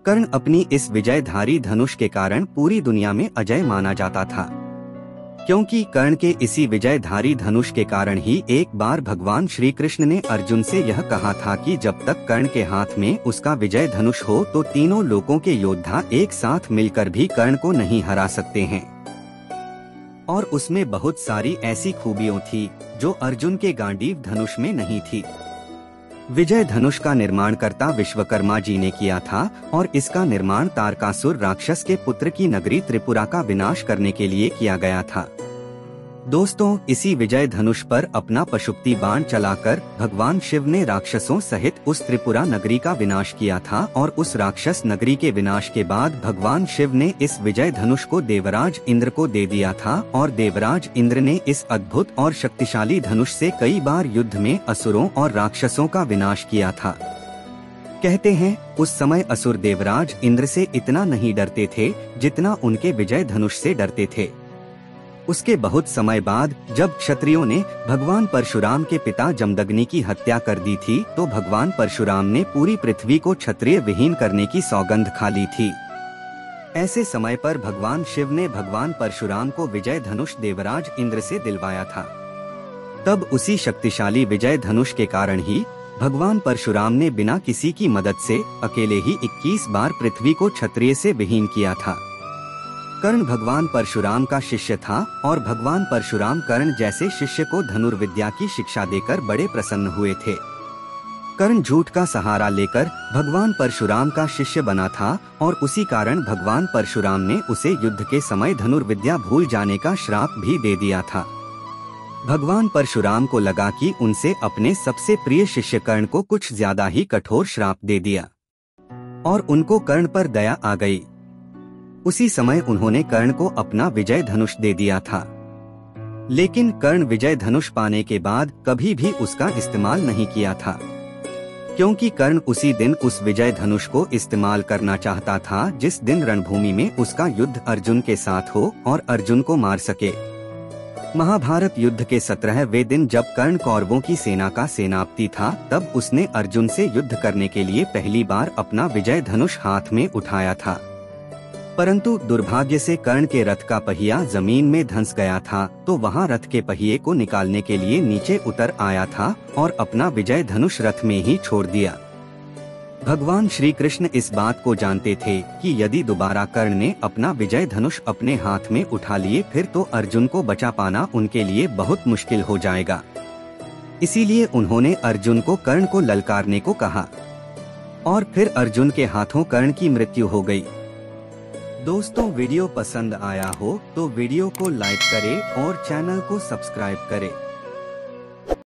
कर्ण अपनी इस विजयधारी धनुष के कारण पूरी दुनिया में अजय माना जाता था, क्योंकि कर्ण के इसी विजयधारी धनुष के कारण ही एक बार भगवान श्री कृष्ण ने अर्जुन से यह कहा था कि जब तक कर्ण के हाथ में उसका विजय धनुष हो तो तीनों लोकों के योद्धा एक साथ मिलकर भी कर्ण को नहीं हरा सकते हैं। और उसमें बहुत सारी ऐसी खूबियों थी जो अर्जुन के गांडीव धनुष में नहीं थी। विजय धनुष का निर्माण कर्ता विश्वकर्मा जी ने किया था और इसका निर्माण तारकासुर राक्षस के पुत्र की नगरी त्रिपुरा का विनाश करने के लिए किया गया था। दोस्तों, इसी विजय धनुष पर अपना पशुपति बाण चलाकर भगवान शिव ने राक्षसों सहित उस त्रिपुरा नगरी का विनाश किया था और उस राक्षस नगरी के विनाश के बाद भगवान शिव ने इस विजय धनुष को देवराज इंद्र को दे दिया था और देवराज इंद्र ने इस अद्भुत और शक्तिशाली धनुष से कई बार युद्ध में असुरों और राक्षसों का विनाश किया था। कहते हैं उस समय असुर देवराज इंद्र से इतना नहीं डरते थे जितना उनके विजय धनुष से डरते थे। उसके बहुत समय बाद जब क्षत्रियों ने भगवान परशुराम के पिता जमदग्नि की हत्या कर दी थी तो भगवान परशुराम ने पूरी पृथ्वी को क्षत्रिय विहीन करने की सौगंध खा ली थी। ऐसे समय पर भगवान शिव ने भगवान परशुराम को विजय धनुष देवराज इंद्र से दिलवाया था। तब उसी शक्तिशाली विजय धनुष के कारण ही भगवान परशुराम ने बिना किसी की मदद से अकेले ही 21 बार पृथ्वी को क्षत्रिय से विहीन किया था। कर्ण भगवान परशुराम का शिष्य था और भगवान परशुराम कर्ण जैसे शिष्य को धनुर्विद्या की शिक्षा देकर बड़े प्रसन्न हुए थे। कर्ण झूठ का सहारा लेकर भगवान परशुराम का शिष्य बना था और उसी कारण भगवान परशुराम ने उसे युद्ध के समय धनुर्विद्या भूल जाने का श्राप भी दे दिया था। भगवान परशुराम को लगा कि उनसे अपने सबसे प्रिय शिष्य कर्ण को कुछ ज्यादा ही कठोर श्राप दे दिया और उनको कर्ण पर दया आ गई। उसी समय उन्होंने कर्ण को अपना विजय धनुष दे दिया था, लेकिन कर्ण विजय धनुष पाने के बाद कभी भी उसका इस्तेमाल नहीं किया था, क्योंकि कर्ण उसी दिन उस विजय धनुष को इस्तेमाल करना चाहता था जिस दिन रणभूमि में उसका युद्ध अर्जुन के साथ हो और अर्जुन को मार सके। महाभारत युद्ध के 17वें दिन जब कर्ण कौरवों की सेना का सेनापति था तब उसने अर्जुन से युद्ध करने के लिए पहली बार अपना विजय धनुष हाथ में उठाया था, परंतु दुर्भाग्य से कर्ण के रथ का पहिया जमीन में धंस गया था तो वहां रथ के पहिए को निकालने के लिए नीचे उतर आया था और अपना विजय धनुष रथ में ही छोड़ दिया। भगवान श्री कृष्ण इस बात को जानते थे कि यदि दोबारा कर्ण ने अपना विजय धनुष अपने हाथ में उठा लिए फिर तो अर्जुन को बचा पाना उनके लिए बहुत मुश्किल हो जाएगा। इसीलिए उन्होंने अर्जुन को कर्ण को ललकारने को कहा और फिर अर्जुन के हाथों कर्ण की मृत्यु हो गई। दोस्तों, वीडियो पसंद आया हो तो वीडियो को लाइक करें और चैनल को सब्सक्राइब करें।